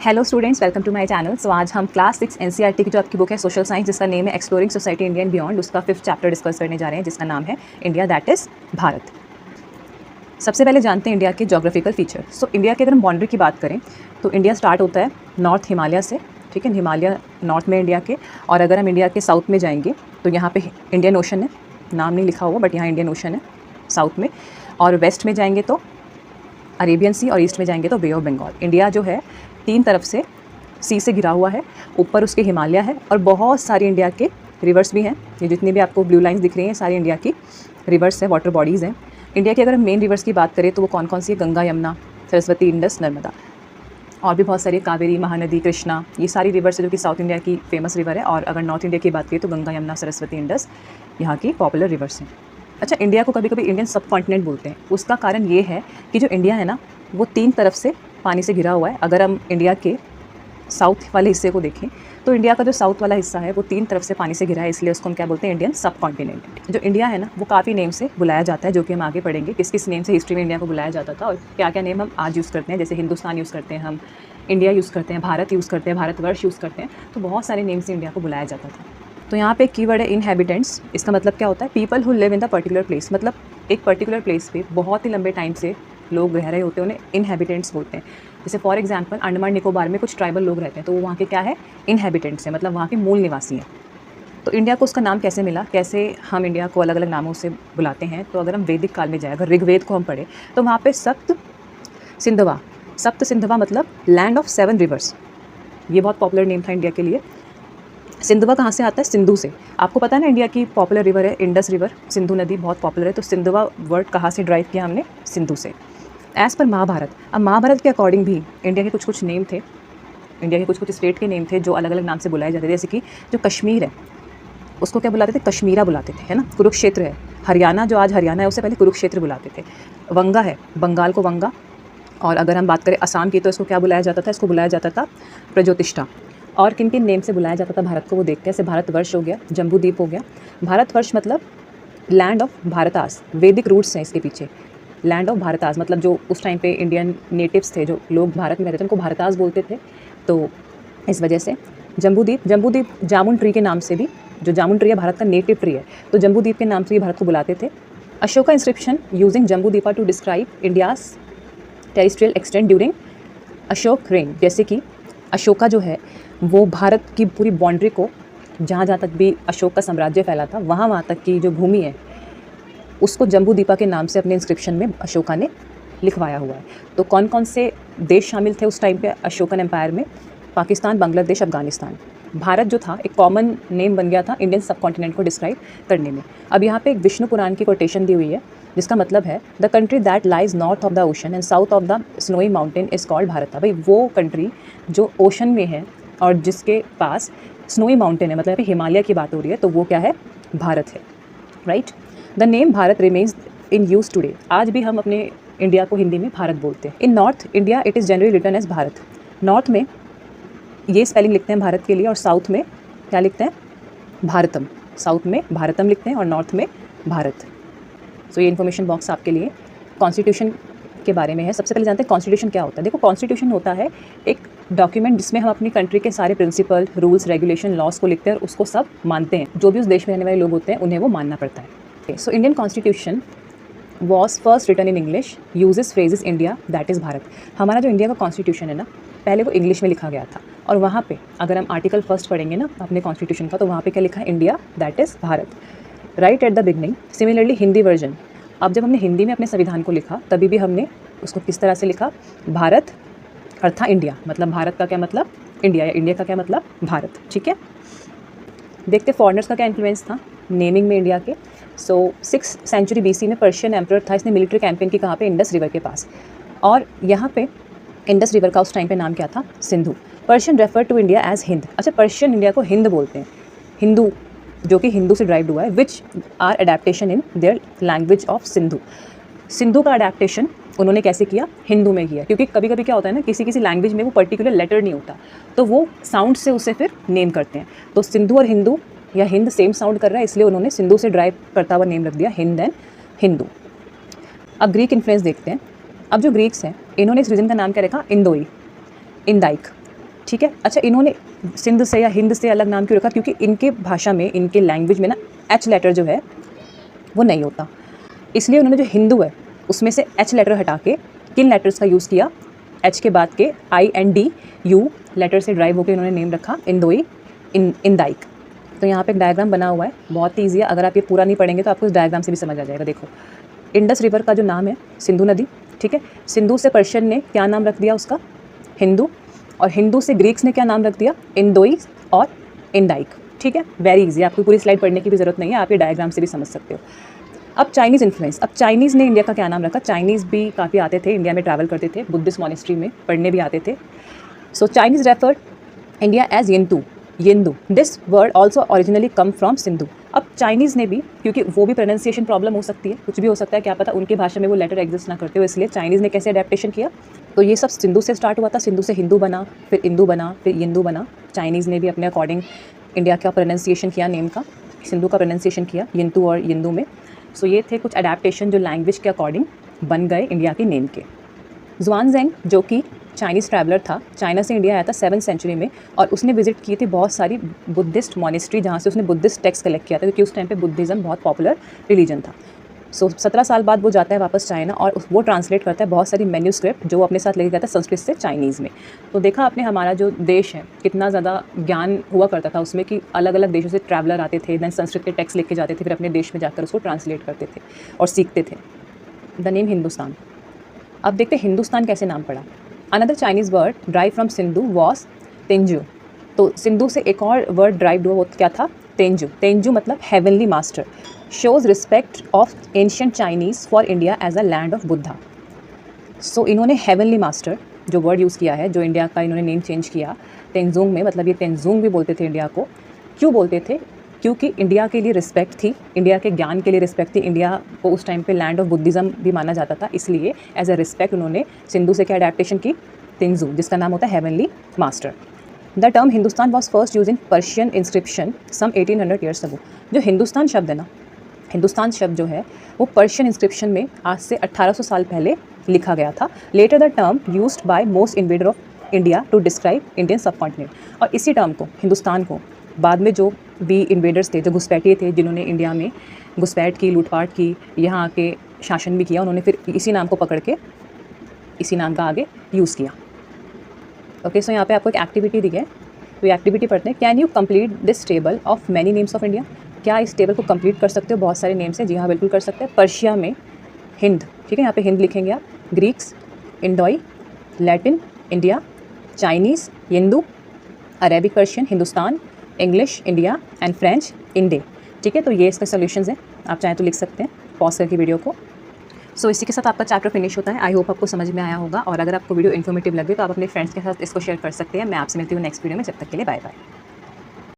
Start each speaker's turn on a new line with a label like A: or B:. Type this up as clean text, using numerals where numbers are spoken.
A: Hello students, welcome to my channel. So आज हम class 6 NCERT की जो आपकी बुक है सोशल साइंस, जिसका नेम है exploring society India and beyond, उसका 5th चैप्टर डिस्कस करने जा रहे हैं, जिसका नाम है इंडिया दैट इज़ भारत। सबसे पहले जानते हैं इंडिया के जोग्राफिकल फीचर। सो इंडिया की अगर हम बाउंड्री की बात करें तो इंडिया स्टार्ट होता है नॉर्थ हिमालय से, ठीक है, हिमालय नॉर्थ में इंडिया के। और अगर हम इंडिया के साउथ में जाएंगे तो यहाँ पे इंडियन ओशन है, नाम नहीं लिखा हुआ बट यहाँ इंडियन ओशन है साउथ में। और वेस्ट में जाएंगे तो अरेबियन सी, और ईस्ट में जाएंगे तो बे ऑफ बंगाल। इंडिया जो है 3 तरफ से सी से घिरा हुआ है, ऊपर उसके हिमालय है और बहुत सारी इंडिया के रिवर्स भी हैं। ये जितनी भी आपको ब्लू लाइंस दिख रही हैं सारी इंडिया की रिवर्स है, वाटर बॉडीज़ हैं। इंडिया की अगर हम मेन रिवर्स की बात करें तो वो कौन कौन सी है? गंगा, यमुना, सरस्वती, इंडस, नर्मदा, और भी बहुत सारी कावेरी, महानदी, कृष्णा, ये सारी रिवर्स है जो कि साउथ इंडिया की फेमस रिवर है। और अगर नॉर्थ इंडिया की बात करें तो गंगा, यमुना, सरस्वती, इंडस यहाँ की पॉपुलर रिवर्स हैं। अच्छा, इंडिया को कभी कभी इंडियन सब कॉन्टिनेंट बोलते हैं। उसका कारण ये है कि जो इंडिया है ना वो 3 तरफ से पानी से घिरा हुआ है। अगर हम इंडिया के साउथ वाले हिस्से को देखें तो इंडिया का जो साउथ वाला हिस्सा है वो 3 तरफ से पानी से घिरा है, इसलिए उसको हम क्या बोलते हैं? इंडियन सब कॉन्टिनेंट। जो इंडिया है ना वो काफ़ी नेम से बुलाया जाता है, जो कि हम आगे पढ़ेंगे किस किस नेम से हिस्ट्री में इंडिया को बुलाया जाता था और क्या क्या नेम हम आज यूज़ करते हैं। जैसे हिंदुस्तान यूज़ करते हैं हम, इंडिया यूज़ करते हैं, भारत यूज़ करते हैं, भारतवर्ष यूज़ करते हैं, तो बहुत सारे नेम से इंडिया को बुलाया जाता था। तो यहाँ पे एक कीवर्ड है इनहैबिटेंट्स। इसका मतलब क्या होता है? People who live in the particular place. मतलब एक पर्टिकुलर प्लेस पे बहुत ही लंबे टाइम से लोग रह रहे होते हैं, उन्हें इनहैबिटेंट्स बोलते हैं। जैसे फॉर एग्जांपल अंडमान निकोबार में कुछ ट्राइबल लोग रहते हैं, तो वो वहाँ के क्या है? इनहैबिटेंट्स हैं, मतलब वहाँ के मूल निवासी हैं। तो इंडिया को उसका नाम कैसे मिला, कैसे हम इंडिया को अलग अलग नामों से बुलाते हैं? तो अगर हम वैदिक काल में जाए, अगर ऋग्वेद को हम पढ़े तो वहाँ पे सप्त सिंधवा मतलब लैंड ऑफ 7 रिवर्स। ये बहुत पॉपुलर नेम था इंडिया के लिए। सिंधवा कहाँ से आता है? सिंधु से। आपको पता है ना इंडिया की पॉपुलर रिवर है इंडस रिवर, सिंधु नदी बहुत पॉपुलर है। तो सिंधवा वर्ड कहाँ से ड्राइव किया हमने? सिंधु से। एज़ पर महाभारत, अब महाभारत के अकॉर्डिंग भी इंडिया के कुछ नेम थे, इंडिया के कुछ स्टेट के नेम थे जो अलग अलग नाम से बुलाए जाते थे। जैसे कि जो कश्मीर है उसको क्या बुलाते थे? कश्मीरा बुलाते थे, है ना। कुरुक्षेत्र है, हरियाणा जो आज हरियाणा है उससे पहले कुरुक्षेत्र बुलाते थे। वंगा है, बंगाल को वंगा। और अगर हम बात करें असम की तो इसको क्या बुलाया जाता था? इसको बुलाया जाता था प्रज्योतिष्ठा। और किन किन नेम से बुलाया जाता था भारत को वो देखते हैं। जैसे भारतवर्ष हो गया, जम्बूद्वीप हो गया। भारतवर्ष मतलब लैंड ऑफ भारतास, वैदिक रूट्स हैं इसके पीछे। लैंड ऑफ भारतास मतलब जो उस टाइम पे इंडियन नेटिव्स थे, जो लोग भारत में रहते थे, उनको भारतास बोलते थे, तो इस वजह से। जम्बूद्वीप जामुन ट्री के नाम से भी, जो जामुन ट्री है भारत का नेटिव ट्री है, तो जम्बूद्वीप के नाम से भी भारत को बुलाते थे। Ashoka inscription using Jambudvipa to describe India's terrestrial extent during Ashok reign. जैसे कि अशोका जो है वो भारत की पूरी बाउंड्री को, जहाँ जहाँ तक भी अशोक का साम्राज्य फैला था वहाँ तक की जो भूमि है उसको जम्बूद्वीपा के नाम से अपने इंस्क्रिप्शन में अशोका ने लिखवाया हुआ है। तो कौन कौन से देश शामिल थे उस टाइम पे अशोकन एम्पायर में? पाकिस्तान, बांग्लादेश, अफगानिस्तान। भारत जो था एक कॉमन नेम बन गया था इंडियन सब कॉन्टिनेंट को डिस्क्राइब करने में। अब यहाँ पे एक विष्णु पुराण की कोटेशन दी हुई है जिसका मतलब है the country that lies north of the ocean and south of the snowy mountain is called Bharat. भाई वो कंट्री जो ओशन में है और जिसके पास स्नोई माउंटेन है, मतलब हिमालय की बात हो रही है, तो वो क्या है? भारत है, right. The name Bharat remains in use today. आज भी हम अपने इंडिया को हिंदी में भारत बोलते हैं। In North India it is generally written as Bharat. North में ये स्पेलिंग लिखते हैं भारत के लिए, और साउथ में क्या लिखते हैं? भारतम। साउथ में भारतम लिखते हैं और नॉर्थ में भारत। सो ये इन्फॉर्मेशन बॉक्स आपके लिए कॉन्स्टिट्यूशन के बारे में है। सबसे पहले जानते हैं कॉन्स्टिट्यूशन क्या होता है। देखो, कॉन्स्टिट्यूशन होता है एक डॉक्यूमेंट जिसमें हम अपनी कंट्री के सारे प्रिंसिपल, रूल्स, रेगुलेशन, लॉज को लिखते हैं और उसको सब मानते हैं। जो भी उस देश में रहने वाले लोग होते हैं उन्हें वो मानना पड़ता है। So Indian constitution was first written in English, uses phrases India that is Bharat. हमारा जो इंडिया का कॉन्स्टिट्यूशन है ना, पहले वो इंग्लिश में लिखा गया था, और वहाँ पे अगर हम आर्टिकल फर्स्ट पढ़ेंगे ना अपने कॉन्स्टिट्यूशन का, तो वहाँ पे क्या लिखा है? India that is Bharat, right at the beginning. Similarly Hindi version, अब जब हमने हिंदी में अपने संविधान को लिखा तभी भी हमने उसको किस तरह से लिखा? भारत अर्थात इंडिया, मतलब भारत का क्या मतलब? इंडिया, या इंडिया का क्या मतलब? भारत, ठीक है। देखते फॉरेनर्स का क्या इन्फ्लुएंस था नेमिंग में इंडिया के। सो 6th सेंचुरी BC में पर्शियन एम्परर था, इसने मिलिट्री कैंपेन की कहाँ पे? इंडस रिवर के पास। और यहाँ पे इंडस रिवर का उस टाइम पे नाम क्या था? Sindhu. Persian refer to India as Hind. अच्छा, पर्शियन इंडिया को हिंद बोलते हैं, हिंदू, जो कि हिंदू से ड्राइव हुआ है, which are adaptation in their language of Sindhu. Sindhu का अडेप्टेशन उन्होंने कैसे किया? हिंदू में किया, क्योंकि कभी कभी क्या होता है ना, किसी किसी लैंग्वेज में वो पर्टिकुलर लेटर नहीं होता, तो वो साउंड से उसे फिर नेम करते हैं। तो सिंधु और हिंदू या हिंद सेम साउंड कर रहा है, इसलिए उन्होंने सिंधु से ड्राइव करता हुआ नेम रख दिया हिंद एंड हिंदू। अब ग्रीक इन्फ्लुएंस देखते हैं। अब जो ग्रीक्स हैं इन्होंने इस रीजन का नाम क्या रखा? इंदोई, इंदाइक। ठीक है। अच्छा, इन्होंने सिंध से या हिंद से अलग नाम क्यों रखा? क्योंकि इनके भाषा में, इनके लैंग्वेज में ना एच लेटर जो है वो नहीं होता, इसलिए उन्होंने जो हिंदू है उसमें से एच लेटर हटा के किन लेटर्स का यूज़ किया? एच के बाद के INDU लेटर से ड्राइव होकर इन्होंने नेम रखा इंदोई, इंदाइक। तो यहाँ पे एक डायग्राम बना हुआ है, बहुत ही ईजी है। अगर आप ये पूरा नहीं पढ़ेंगे तो आपको इस डायग्राम से भी समझ आ जाएगा। देखो, इंडस रिवर का जो नाम है सिंधु नदी, ठीक है। सिंधु से पर्शियन ने क्या नाम रख दिया उसका? हिंदू। और हिंदू से ग्रीक्स ने क्या नाम रख दिया? इंदोई और इंदाइक, ठीक है। वेरी इजी, आपको पूरी स्लाइड पढ़ने की भी ज़रूरत नहीं है, आप ये डायग्राम से भी समझ सकते हो। अब चाइनीज़ इन्फ्लुएंस, अब चाइनीज़ ने इंडिया का क्या नाम रखा? चाइनीज़ भी काफ़ी आते थे, इंडिया में ट्रैवल करते थे, बुद्धिस्ट मॉनेस्ट्री में पढ़ने भी आते थे। So Chinese referred India as Yindu. This word also originally come from Sindhu. अब चाइनीज़ ने भी, क्योंकि वो भी प्रोनाउंसिएशन प्रॉब्लम हो सकती है, कुछ भी हो सकता है, क्या पता उनकी भाषा में वो लेटर एग्जिस्ट ना करते हो, इसलिए चाइनीज़ ने कैसे अडेप्टेशन किया? तो ये सब सिंधु से स्टार्ट हुआ था, सिंधु से हिंदू बना, फिर इंदू बना, फिर येंदू बना। चाइनीज़ ने भी अपने अकॉर्डिंग इंडिया का प्रोनाउंसिएशन किया, नेम का, सिंधु का प्रोनाउंसिएशन किया येंतू और येंदू में। सो ये थे कुछ अडेप्टेशन जो लैंग्वेज के अकॉर्डिंग बन गए इंडिया के नेम के। ज़ुआनज़ेंग जो कि चाइनीज़ ट्रैवलर था, चाइना से इंडिया आया था 7वीं सेंचुरी में, और उसने विजिट की थी बहुत सारी बुद्धिस्ट मॉनेस्ट्री, जहाँ से उसने बुद्धिस्ट टेक्स्ट कलेक्ट किया था, क्योंकि उस टाइम पे बुद्धिज़्म बहुत पॉपुलर रिलीजन था। सो 17 साल बाद वो जाता है वापस चाइना, और वो ट्रांसलेट करता है बहुत सारी मैन्यूस्क्रिप्ट जो वो अपने साथ लेके गया था संस्कृत से चाइनीज़ में। तो देखा आपने हमारा जो देश है कितना ज़्यादा ज्ञान हुआ करता था उसमें, कि अलग अलग देशों से ट्रैवलर आते थे, देन संस्कृत के टेक्स्ट लेके जाते थे, फिर अपने देश में जाकर उसको ट्रांसलेट करते थे और सीखते थे। The name Hindustan. अब देखते हैं हिंदुस्तान कैसे नाम पड़ा। Another Chinese word drive from Sindhu was Tianzhu. तो सिंधु से एक और वर्ड ड्राइव हुआ, वो क्या था? तेंजू। तेंजू मतलब heavenly master, shows respect of ancient Chinese for India as a land of Buddha. So इन्होंने हेवनली मास्टर जो वर्ड यूज़ किया है, जो इंडिया का इन्होंने नेम चेंज किया तेंजोंग में, मतलब ये तेंजोंग भी बोलते थे इंडिया को। क्यों बोलते थे? क्योंकि इंडिया के लिए रिस्पेक्ट थी, इंडिया के ज्ञान के लिए रिस्पेक्ट थी, इंडिया को उस टाइम पे लैंड ऑफ बुद्धिज़्म भी माना जाता था, इसलिए एज अ रिस्पेक्ट उन्होंने सिंधु से क्या अडेप्टेशन की? तेंजू, जिसका नाम होता है heavenly master. The term Hindustan was first use in Persian inscription some 1800 years ago. जो हिंदुस्तान शब्द है ना, हिंदुस्तान शब्द जो है वो पर्शियन इंस्क्रिप्शन में आज से 1800 साल पहले लिखा गया था। Later the term used by most invader of India to describe Indian subcontinent. और इसी टर्म को, हिंदुस्तान को, बाद में जो भी इन्वेडर्स थे, जो घुसपैठिए थे, जिन्होंने इंडिया में घुसपैठ की, लूटपाट की, यहाँ आके शासन भी किया, उन्होंने फिर इसी नाम को पकड़ के इसी नाम का आगे यूज़ किया। ओके, सो यहाँ पे आपको एक एक्टिविटी दी है, तो ये एक्टिविटी पढ़ते हैं। Can you complete this table of many names of India? क्या इस टेबल को कंप्लीट कर सकते हो? बहुत सारे नेम्स हैं। जी हाँ, बिल्कुल कर सकते हैं। पर्शिया में हिंद, ठीक है, यहाँ पे हिंद लिखेंगे आप। Greeks Indoi, Latin India, Chinese Yindu, Arabic Persian Hindustan, English India and French Inde. ठीक है, तो ये इसके सोल्यूशंस हैं, आप चाहें तो लिख सकते हैं पॉज करके वीडियो को। सो इसी के साथ आपका चैप्टर फिनिश होता है। आई होप आपको समझ में आया होगा, और अगर आपको वीडियो इन्फॉर्मेटिव लगे तो आप अपने फ्रेंड्स के साथ इसको शेयर कर सकते हैं। मैं आपसे मिलती हूँ नेक्स्ट वीडियो में, जब तक के लिए बाय बाय।